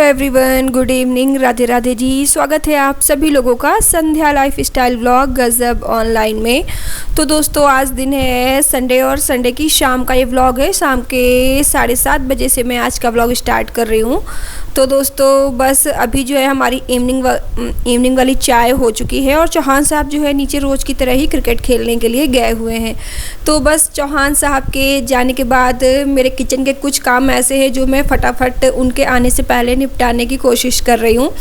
Everyone, good evening, Radhe Radhe ji. स्वागत है आप सभी लोगों का संध्या लाइफ स्टाइल व्लॉग गज़ब ऑनलाइन में। तो दोस्तों आज दिन है संडे और संडे की शाम का ये व्लॉग है। शाम के 7:30 बजे से मैं आज का व्लॉग स्टार्ट कर रही हूँ। तो दोस्तों बस अभी जो है हमारी इवनिंग वाली चाय हो चुकी है और चौहान साहब जो है नीचे रोज़ की तरह ही क्रिकेट खेलने के लिए गए हुए हैं। तो बस चौहान साहब के जाने के बाद मेरे किचन के कुछ काम ऐसे हैं जो मैं फटाफट उनके आने से पहले निपटाने की कोशिश कर रही हूँ।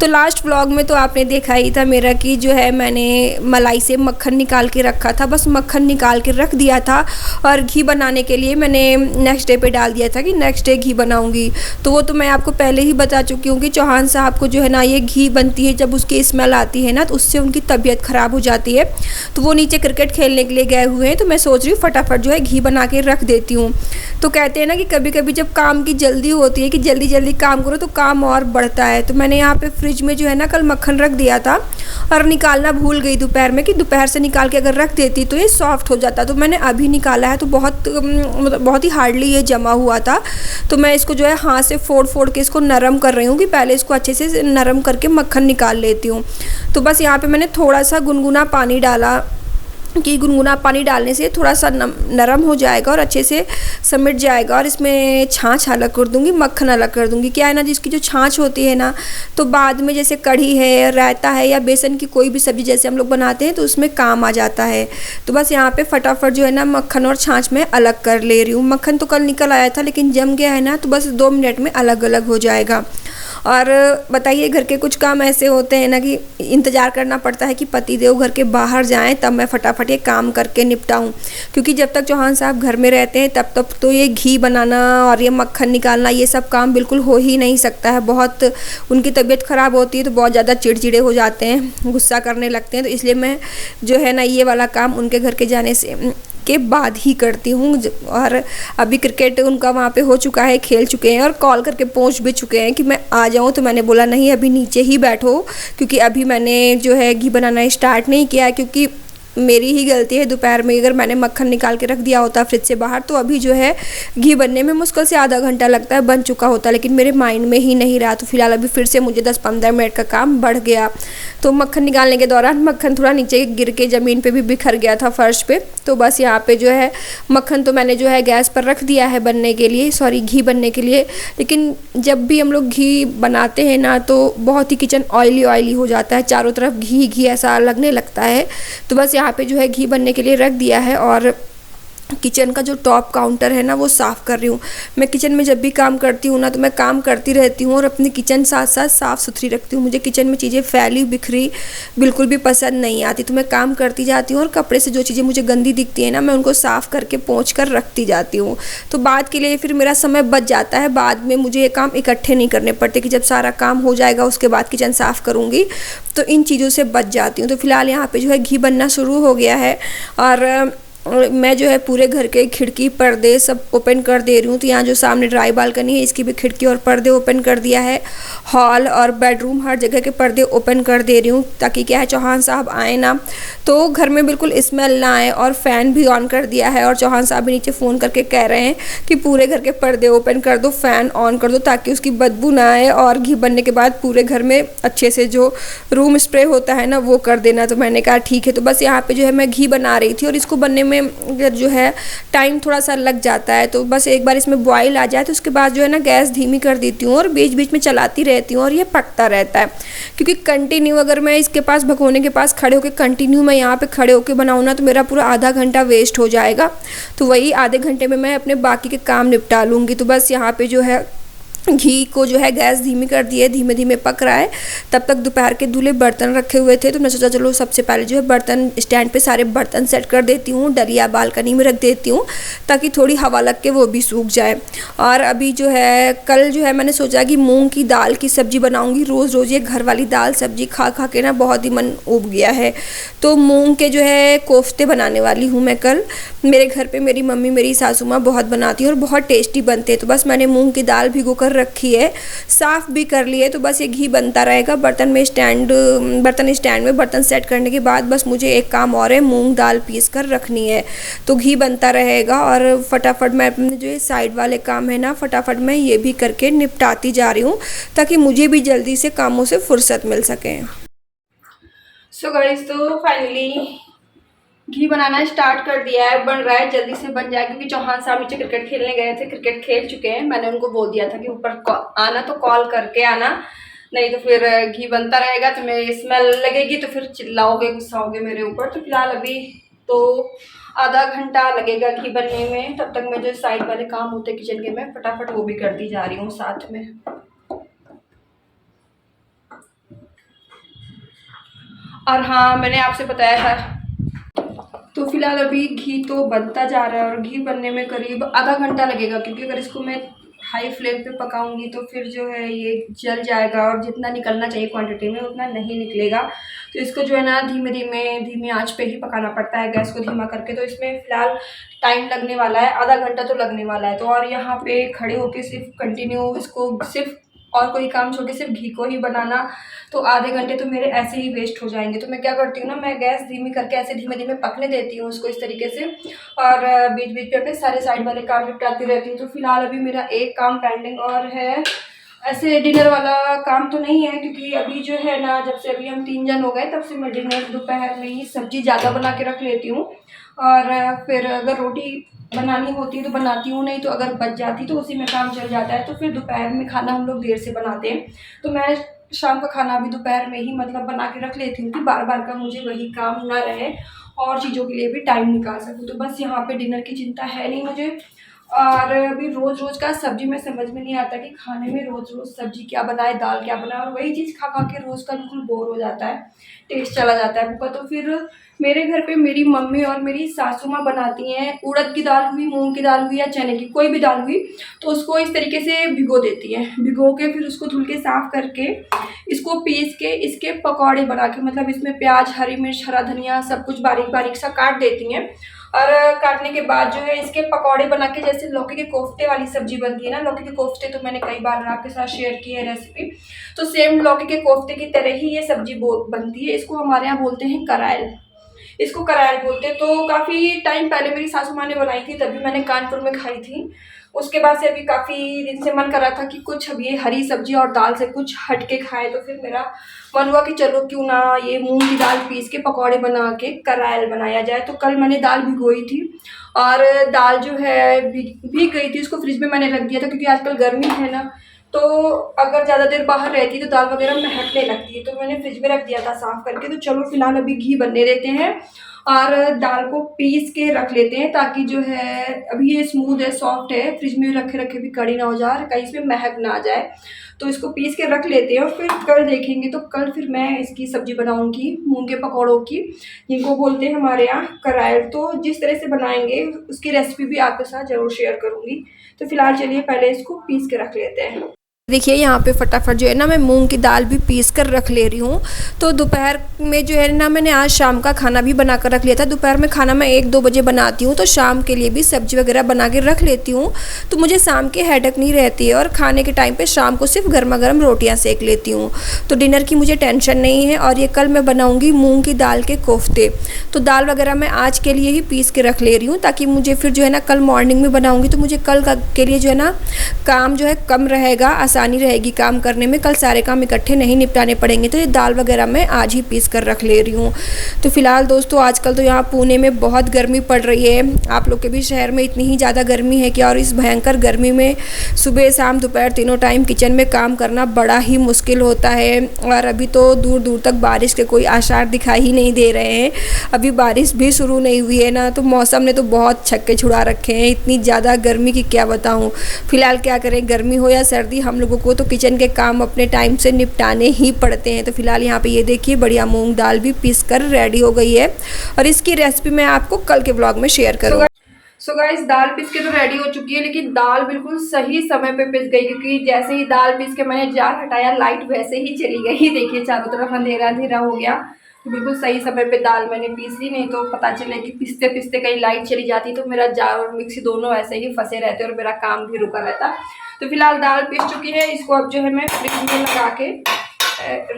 तो लास्ट व्लॉग में तो आपने देखा ही था मेरा कि जो है मैंने मलाई से मक्खन निकाल के रखा था। बस मक्खन निकाल के रख दिया था और घी बनाने के लिए मैंने नेक्स्ट डे पे डाल दिया था कि नेक्स्ट डे घी बनाऊंगी। तो वो तो मैं आपको पहले ही बता चुकी हूँ कि चौहान साहब को जो है ना ये घी बनती है जब उसकी स्मेल आती है ना तो उससे उनकी तबीयत ख़राब हो जाती है। तो वो नीचे क्रिकेट खेलने के लिए गए हुए हैं। तो मैं सोच रही हूँ फटाफट जो है घी बना के रख देती हूँ। तो कहते हैं ना कि कभी कभी जब काम की जल्दी होती है कि जल्दी जल्दी काम करो तो काम और बढ़ता है। तो मैंने यहाँ पे फ्रिज में जो है ना कल मक्खन रख दिया था और निकालना भूल गई दोपहर में कि दोपहर से निकाल के अगर रख देती तो ये सॉफ्ट हो जाता। तो मैंने अभी निकाला है तो बहुत ही हार्डली ये जमा हुआ था। तो मैं इसको जो है हाथ से फोड़ के इसको नरम कर रही हूँ कि पहले इसको अच्छे से नरम करके मक्खन निकाल लेती हूँ। तो बस यहाँ पे मैंने थोड़ा सा गुनगुना पानी डाला कि गुनगुना पानी डालने से थोड़ा सा नरम हो जाएगा और अच्छे से समेट जाएगा। और इसमें छाछ अलग कर दूंगी, मक्खन अलग कर दूंगी। क्या है ना जिसकी जो छाछ होती है ना तो बाद में जैसे कढ़ी है, रायता है या बेसन की कोई भी सब्ज़ी जैसे हम लोग बनाते हैं तो उसमें काम आ जाता है। तो बस यहाँ पे फटाफट जो है ना मक्खन और छाछ में अलग कर ले रही हूँ। मक्खन तो कल निकल आया था लेकिन जम गया है ना तो बस 2 मिनट में अलग अलग हो जाएगा। और बताइए घर के कुछ काम ऐसे होते हैं ना कि इंतज़ार करना पड़ता है कि पतिदेव घर के बाहर जाएं तब मैं फटाफट ये काम करके निपटाऊं। क्योंकि जब तक चौहान साहब घर में रहते हैं तब तक तो ये घी बनाना और ये मक्खन निकालना ये सब काम बिल्कुल हो ही नहीं सकता है। बहुत उनकी तबीयत ख़राब होती है तो बहुत ज़्यादा चिड़चिड़े हो जाते हैं, गुस्सा करने लगते हैं। तो इसलिए मैं जो है ना ये वाला काम उनके घर के जाने से के बाद ही करती हूँ। और अभी क्रिकेट उनका वहाँ पे हो चुका है, खेल चुके हैं और कॉल करके पहुँच भी चुके हैं कि मैं आ जाऊँ। तो मैंने बोला नहीं अभी नीचे ही बैठो क्योंकि अभी मैंने जो है घी बनाना स्टार्ट नहीं किया क्योंकि मेरी ही गलती है। दोपहर में अगर मैंने मक्खन निकाल के रख दिया होता फ्रिज से बाहर तो अभी जो है घी बनने में मुश्किल से आधा घंटा लगता है, बन चुका होता, लेकिन मेरे माइंड में ही नहीं रहा। तो फिलहाल अभी फिर से मुझे 10-15 मिनट का काम बढ़ गया। तो मक्खन निकालने के दौरान मक्खन थोड़ा नीचे गिर के ज़मीन पे भी बिखर गया था फर्श पे। तो बस यहाँ पे जो है मक्खन तो मैंने जो है गैस पर रख दिया है बनने के लिए, घी बनने के लिए। लेकिन जब भी हम लोग घी बनाते हैं ना तो बहुत ही किचन ऑयली हो जाता है, चारों तरफ घी ऐसा लगने लगता है। तो बस यहाँ पे जो है घी बनने के लिए रख दिया है और किचन का जो टॉप काउंटर है ना वो साफ़ कर रही हूँ। मैं किचन में जब भी काम करती हूँ ना तो मैं काम करती रहती हूँ और अपनी किचन साथ साथ साफ़ सुथरी रखती हूँ। मुझे किचन में चीज़ें फैली बिखरी बिल्कुल भी पसंद नहीं आती। तो मैं काम करती जाती हूँ और कपड़े से जो चीज़ें मुझे गंदी दिखती है ना मैं उनको साफ़ करके पोंछ कर रखती जाती हूँ। तो बाद के लिए फिर मेरा समय बच जाता है, बाद में मुझे ये काम इकट्ठे नहीं करने पड़ते कि जब सारा काम हो जाएगा उसके बाद किचन साफ़ करूँगी। तो इन चीज़ों से बच जाती हूँ। तो फिलहाल यहाँ पर जो है घी बनना शुरू हो गया है और मैं जो है पूरे घर के खिड़की पर्दे सब ओपन कर दे रही हूँ। तो यहाँ जो सामने ड्राई बालकनी है इसकी भी खिड़की और पर्दे ओपन कर दिया है। हॉल और बेडरूम हर जगह के पर्दे ओपन कर दे रही हूँ ताकि क्या है चौहान साहब आए ना तो घर में बिल्कुल स्मेल ना आए। और फ़ैन भी ऑन कर दिया है और चौहान साहब भी नीचे फ़ोन करके कह रहे हैं कि पूरे घर के पर्दे ओपन कर दो, फ़ैन ऑन कर दो ताकि उसकी बदबू ना आए। और घी बनने के बाद पूरे घर में अच्छे से जो रूम स्प्रे होता है ना वो कर देना। तो मैंने कहा ठीक है। तो बस यहाँ पर जो है मैं घी बना रही थी और इसको बनने में जो है टाइम थोड़ा सा लग जाता है। तो बस एक बार इसमें बॉईल आ जाए तो उसके बाद जो है ना गैस धीमी कर देती हूँ और बीच बीच में चलाती रहती हूँ और ये पकता रहता है। क्योंकि कंटिन्यू अगर मैं इसके पास भगोने के पास खड़े होकर कंटिन्यू मैं यहाँ पे खड़े होकर बनाऊँ ना तो मेरा पूरा आधा घंटा वेस्ट हो जाएगा। तो वही आधे घंटे में मैं अपने बाकी के काम निपटा लूँगी। तो बस यहाँ पे जो है घी को जो है गैस धीमी कर दी है, धीमे धीमे पक रहा है। तब तक दोपहर के धुले बर्तन रखे हुए थे तो मैं सोचा चलो सबसे पहले जो है बर्तन स्टैंड पे सारे बर्तन सेट कर देती हूँ, डलिया बालकनी में रख देती हूँ ताकि थोड़ी हवा लग के वो भी सूख जाए। और अभी जो है कल जो है मैंने सोचा कि मूंग की दाल की सब्ज़ी बनाऊँगी। रोज़ रोज़ ये घर वाली दाल सब्ज़ी खा खा के ना बहुत ही मन उब गया है। तो मूँग के जो है कोफ्ते बनाने वाली हूँ मैं कल। मेरे घर पर मेरी मम्मी मेरी सासू माँ बहुत बनाती है और बहुत टेस्टी बनते हैं। तो बस मैंने मूँग की दाल भिगो कर रखी है, साफ़ भी कर ली है। तो बस ये घी बनता रहेगा। बर्तन स्टैंड में बर्तन सेट करने के बाद बस मुझे एक काम और है, मूंग दाल पीस कर रखनी है। तो घी बनता रहेगा और फटाफट मैं अपने जो ये साइड वाले काम है ना, फटाफट मैं ये भी करके निपटाती जा रही हूँ, ताकि मुझे भी जल्दी से कामों से फुर्सत मिल सके। सो गाइस, तो फाइनली घी बनाना स्टार्ट कर दिया है, बन रहा है, जल्दी से बन जाए, क्योंकि चौहान साहब नीचे क्रिकेट खेलने गए थे, क्रिकेट खेल चुके हैं। मैंने उनको बोल दिया था कि ऊपर आना तो कॉल करके आना, नहीं तो फिर घी बनता रहेगा तो मेरी स्मेल लगेगी तो फिर चिल्लाओगे, गुस्सा होगे मेरे ऊपर। तो फिलहाल अभी तो आधा घंटा लगेगा घी बनने में। तब तक मैं जो साइड वाले काम होते हैं किचन के, मैं फटाफट वो भी करती जा रही हूँ साथ में। और हाँ, मैंने आपसे बताया था, तो फिलहाल अभी घी तो बनता जा रहा है और घी बनने में करीब आधा घंटा लगेगा, क्योंकि अगर इसको मैं हाई फ्लेम पे पकाऊंगी तो फिर जो है ये जल जाएगा और जितना निकलना चाहिए क्वांटिटी में उतना नहीं निकलेगा। तो इसको जो है ना धीमी आंच पे ही पकाना पड़ता है, गैस को धीमा करके। तो इसमें फिलहाल टाइम लगने वाला है, आधा घंटा तो लगने वाला है। तो और यहाँ पे खड़े होके सिर्फ कंटिन्यू इसको सिर्फ और कोई काम छोड़ के सिर्फ घी को ही बनाना, तो आधे घंटे तो मेरे ऐसे ही वेस्ट हो जाएंगे। तो मैं क्या करती हूँ ना, मैं गैस धीमी करके ऐसे धीमे धीमे पकने देती हूँ उसको इस तरीके से, और बीच बीच पे अपने सारे साइड वाले काम निपटाती रहती हूँ। तो फिलहाल अभी मेरा एक काम पेंडिंग और है, ऐसे डिनर वाला काम तो नहीं है, क्योंकि अभी जो है ना, जब से अभी हम 3 जन हो गए तब से मैं डिनर दोपहर में ही सब्जी ज़्यादा बना के रख लेती हूँ, और फिर अगर रोटी बनानी होती है तो बनाती हूँ, नहीं तो अगर बच जाती तो उसी में काम चल जाता है। तो फिर दोपहर में खाना हम लोग देर से बनाते हैं, तो मैं शाम का खाना भी दोपहर में ही मतलब बना के रख लेती हूँ कि बार बार का मुझे वही काम ना रहे और चीज़ों के लिए भी टाइम निकाल सकूँ। तो बस यहाँ पे डिनर की चिंता है नहीं मुझे। और अभी रोज़ रोज़ का सब्जी में समझ में नहीं आता कि खाने में रोज़ रोज़ सब्जी क्या बनाए, दाल क्या बनाए, और वही चीज़ खा खा के रोज़ का बिल्कुल बोर हो जाता है, टेस्ट चला जाता है उनका। तो फिर मेरे घर पे मेरी मम्मी और मेरी सासू माँ बनाती हैं, उड़द की दाल हुई, मूंग की दाल हुई या चने की कोई भी दाल हुई, तो उसको इस तरीके से भिगो देती हैं। भिगो के फिर उसको धुल के साफ़ करके इसको पीस के इसके पकौड़े बना के, मतलब इसमें प्याज, हरी मिर्च, हरा धनिया सब कुछ बारीक बारीक सा काट देती हैं, और काटने के बाद जो है इसके पकौड़े बना के, जैसे लौकी के कोफ्ते वाली सब्जी बनती है ना, लौकी के कोफ्ते तो मैंने कई बार आपके साथ शेयर की है रेसिपी, तो सेम लौकी के कोफ्ते की तरह ही ये सब्जी बनती है। इसको हमारे यहाँ बोलते हैं करायल, इसको करायल बोलते हैं। तो काफ़ी टाइम पहले मेरी सासू माँ ने बनाई थी, तभी मैंने कानपुर में खाई थी। उसके बाद से अभी काफ़ी दिन से मन कर रहा था कि कुछ अब ये हरी सब्जी और दाल से कुछ हट के खाए, तो फिर मेरा मन हुआ कि चलो क्यों ना ये मूंग की दाल पीस के पकौड़े बना के करायल बनाया जाए। तो कल मैंने दाल भिगोई थी, और दाल जो है भीग गई थी, उसको फ्रिज में मैंने रख दिया था, क्योंकि आजकल गर्मी है ना, तो अगर ज़्यादा देर बाहर रहती तो दाल वगैरह महकने लगती है, तो मैंने फ्रिज में रख दिया था साफ़ करके। तो चलो फिलहाल अभी घी बनने देते हैं और दाल को पीस के रख लेते हैं, ताकि जो है अभी ये स्मूथ है, सॉफ्ट है, फ्रिज में रखे रखे भी कड़ी ना हो जाए, कहीं इसमें महक ना आ जाए। तो इसको पीस के रख लेते हैं और फिर कल देखेंगे। तो कल फिर मैं इसकी सब्ज़ी बनाऊंगी मूंग के पकौड़ों की, जिनको बोलते हैं हमारे यहाँ करायल। तो जिस तरह से बनाएंगे उसकी रेसिपी भी आपके साथ ज़रूर शेयर करूँगी। तो फिलहाल चलिए पहले इसको पीस के रख लेते हैं। देखिए यहाँ पे फटाफट जो है ना मैं मूंग की दाल भी पीस कर रख ले रही हूँ। तो दोपहर में जो है ना मैंने आज शाम का खाना भी बना कर रख लिया था। दोपहर में खाना मैं 1-2 बजे बनाती हूँ, तो शाम के लिए भी सब्जी वगैरह बना के रख लेती हूँ, तो मुझे शाम की हेडेक नहीं रहती है, और खाने के टाइम पे शाम को सिर्फ गर्मा गर्म रोटियाँ सेक लेती हूँ, तो डिनर की मुझे टेंशन नहीं है। और ये कल मैं बनाऊँगी मूँग की दाल के कोफ्ते, तो दाल वगैरह मैं आज के लिए ही पीस के रख ले रही हूँ, ताकि मुझे फिर जो है ना कल मॉर्निंग में बनाऊँगी तो मुझे कल के लिए जो है ना काम जो है कम रहेगा, आसानी रहेगी काम करने में, कल सारे काम इकट्ठे नहीं निपटाने पड़ेंगे। तो ये दाल वगैरह मैं आज ही पीस कर रख ले रही हूँ। तो फिलहाल दोस्तों आजकल तो यहाँ पुणे में बहुत गर्मी पड़ रही है, आप लोग के भी शहर में इतनी ही ज़्यादा गर्मी है क्या? और इस भयंकर गर्मी में सुबह शाम दोपहर तीनों टाइम किचन में काम करना बड़ा ही मुश्किल होता है। और अभी तो दूर दूर तक बारिश के कोई आसार दिखाई ही नहीं दे रहे हैं, अभी बारिश भी शुरू नहीं हुई है ना, तो मौसम ने तो बहुत छक्के छुड़ा रखे हैं, इतनी ज़्यादा गर्मी की क्या बताऊँ। फिलहाल क्या करें, गर्मी हो या सर्दी, हम लोगों को तो किचन के काम अपने टाइम से निपटाने ही पड़ते हैं। तो फिलहाल यहाँ पे ये देखिए बढ़िया मूंग दाल भी पीस कर रेडी हो गई है, और इसकी रेसिपी मैं आपको कल के ब्लॉग में शेयर करूँगा। सो गाइस दाल पीस के तो रेडी हो चुकी है, लेकिन दाल बिल्कुल सही समय पे पिस गई, क्योंकि जैसे ही दाल पीस के मैंने जार हटाया लाइट वैसे ही चली गई। देखिए चारों तरफ अंधेरा अंधेरा हो गया, तो बिल्कुल सही समय पे दाल मैंने पीस ली, नहीं तो पता चले कि पीसते पीसते कहीं लाइट चली जाती तो मेरा जार और मिक्सी दोनों ऐसे ही फंसे रहते और मेरा काम भी रुका रहता। तो फिलहाल दाल पीस चुकी है, इसको अब जो है मैं फ्रिज में लगा के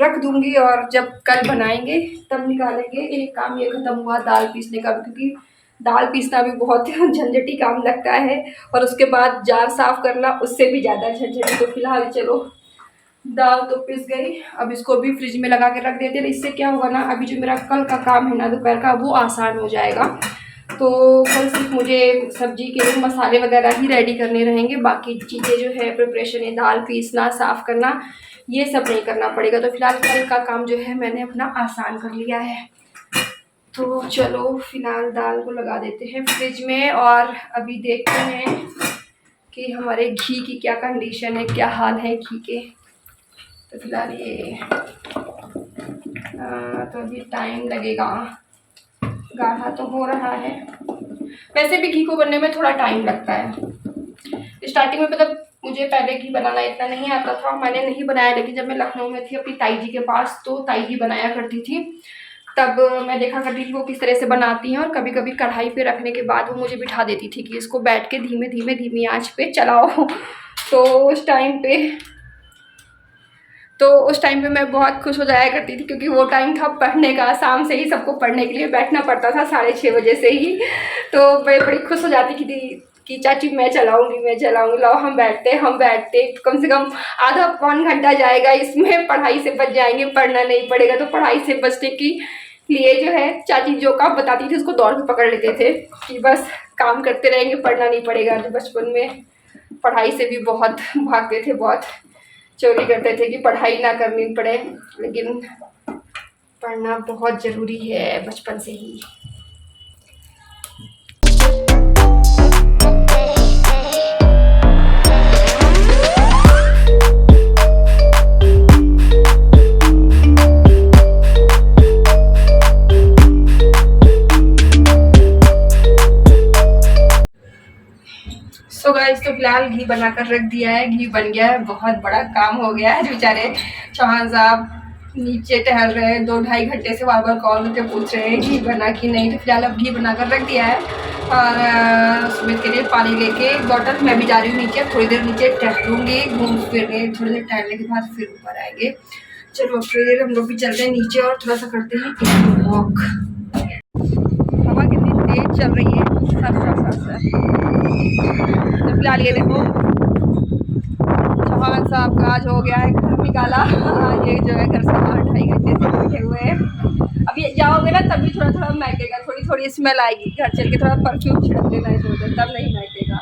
रख दूंगी और जब कल बनाएंगे तब निकालेंगे। एक काम ये खत्म हुआ दाल पीसने का, क्योंकि दाल पीसना भी बहुत झंझटी काम लगता है और उसके बाद जार साफ करना उससे भी ज़्यादा झंझटी। तो फिलहाल चलो दाल तो पिस गई, अब इसको भी फ्रिज में लगा के रख देते हैं। इससे क्या होगा ना, अभी जो मेरा कल का काम है ना दोपहर का, वो आसान हो जाएगा। तो कल सिर्फ मुझे सब्जी के मसाले वगैरह ही रेडी करने रहेंगे, बाकी चीज़ें जो है प्रिपरेशन है, दाल पीसना, साफ़ करना, ये सब नहीं करना पड़ेगा। तो फिलहाल कल का काम जो है मैंने अपना आसान कर लिया है। तो चलो फिलहाल दाल को लगा देते हैं फ्रिज में और अभी देखते हैं कि हमारे घी की क्या कंडीशन है, क्या हाल है घी के। तो फिलहाल ये तो अभी टाइम लगेगा, गाढ़ा तो हो रहा है। वैसे भी घी को बनने में थोड़ा टाइम लगता है। स्टार्टिंग में मतलब मुझे पहले घी बनाना इतना नहीं आता था, मैंने नहीं बनाया, लेकिन जब मैं लखनऊ में थी अपनी ताई जी के पास तो ताई जी बनाया करती थी, तब मैं देखा करती थी वो किस तरह से बनाती हैं। और कभी कभी कढ़ाई पे रखने के बाद वो मुझे बिठा देती थी कि इसको बैठ के धीमे धीमे धीमी आंच पे चलाओ। तो उस टाइम पे मैं बहुत खुश हो जाया करती थी, क्योंकि वो टाइम था पढ़ने का, शाम से ही सबको पढ़ने के लिए बैठना पड़ता था 6:30 बजे से ही। तो मैं बड़ी खुश हो जाती थी कि चाची मैं चलाऊंगी, लो हम बैठते कम से कम आधा पौन घंटा जाएगा इसमें, पढ़ाई से बच जाएंगे, पढ़ना नहीं पड़ेगा। तो पढ़ाई से बचने के लिए जो है चाची जो काम बताती थी उसको दौड़ के पकड़ लेते थे कि बस काम करते रहेंगे, पढ़ना नहीं पड़ेगा। तो बचपन में पढ़ाई से भी बहुत भागते थे, बहुत चोरी करते थे कि पढ़ाई ना करनी पड़े, लेकिन पढ़ना बहुत ज़रूरी है बचपन से ही। तो गाइस तो फिलहाल घी बनाकर रख दिया है, घी बन गया है, बहुत बड़ा काम हो गया है। बेचारे चौहान साहब नीचे टहल रहे हैं, 2-2.5 घंटे से बार बार कॉल करके पूछ रहे हैं घी बना कि नहीं। तो फिलहाल अब घी बनाकर रख दिया है और सुमित के लिए पानी लेके बॉटल, मैं भी जा रही हूँ नीचे, थोड़ी देर नीचे टहलूँगी, घूम फिर के थोड़ी देर टहलने के बाद फिर ऊपर आएंगे। चलो थोड़ी देर हम लोग भी चलते हैं नीचे और थोड़ा सा करते हैं वॉक। हवा कितनी तेज चल रही है, तो फिलहाल ये देखो चौहान साहब का आज हो गया है घर निकाला। ये जो है घर से 2.5 घंटे से बैठे हुए हैं। अभी जाओगे ना तभी थोड़ा थोड़ा महकेगा, थोड़ी थोड़ी स्मेल आएगी, घर चल के थोड़ा परफ्यूम छिड़क देना है इधर, तब नहीं महकेगा।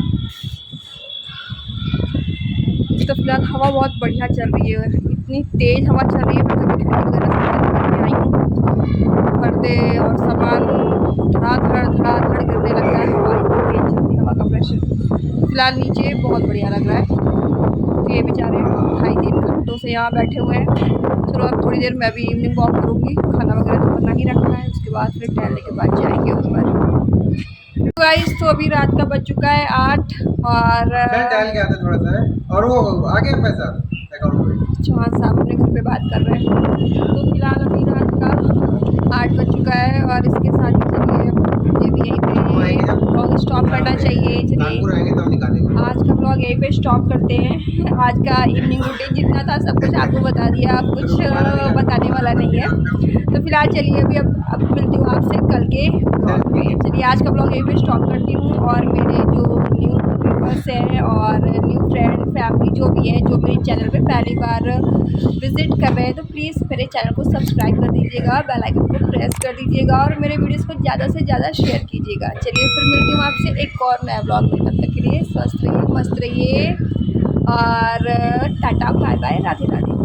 तो फिलहाल हवा बहुत बढ़िया चल रही है, इतनी तेज़ हवा चल रही है, मैं कभी वगैरह आई हूँ, पर्दे और सामान धड़ गिरने लग रहा है, हवा इतनी तेज चलती है, हवा का प्रेशर। फिलहाल नीचे बहुत बढ़िया लग रहा है। तो ये बेचारे 2.5-3 घंटों से यहाँ बैठे हुए हैं। चलो अब थोड़ी देर मैं भी इवनिंग वॉक करूँगी, खाना वगैरह तो बना ही रखना है, उसके बाद फिर टहलने के बाद जाएंगे ऊपर। तो गाइस तो अभी रात का बज चुका है 8 और टहल के आते थोड़ा सा और वो आ गया पैसा अकाउंट में। चौहान साहब अपने घर पे बात कर रहे हैं। तो फिलहाल अभी रात का 8 बज चुका है और इसके साथ ही चलिए मुझे भी यहीं पे ब्लॉग स्टॉप करना चाहिए। चलिए आज का ब्लॉग यहीं पे स्टॉप करते हैं। आज का इवनिंग रूटीन जितना था सब कुछ आपको बता दिया, अब कुछ बताने वाला नहीं है। तो फिलहाल चलिए अभी अब मिलती हूँ आपसे कल के ब्लॉग में। चलिए आज का ब्लॉग यहीं पे स्टॉप करती हूँ और मेरे जो न्यू व्यूअर्स हैं और न्यू फ्रेंड फैमिली जो भी है, जो मेरे चैनल पे पहली बार विज़िट कर रहे हैं, तो प्लीज़ मेरे चैनल को सब्सक्राइब कर दीजिएगा, बेल आइकन को प्रेस कर दीजिएगा और मेरे वीडियोस को ज़्यादा से ज़्यादा शेयर कीजिएगा। चलिए फिर मिलती हूँ आपसे एक और नया ब्लॉग में, तब तक के लिए स्वस्थ रहिए, मस्त रहिए और tata bye bye, Radhe Radhe.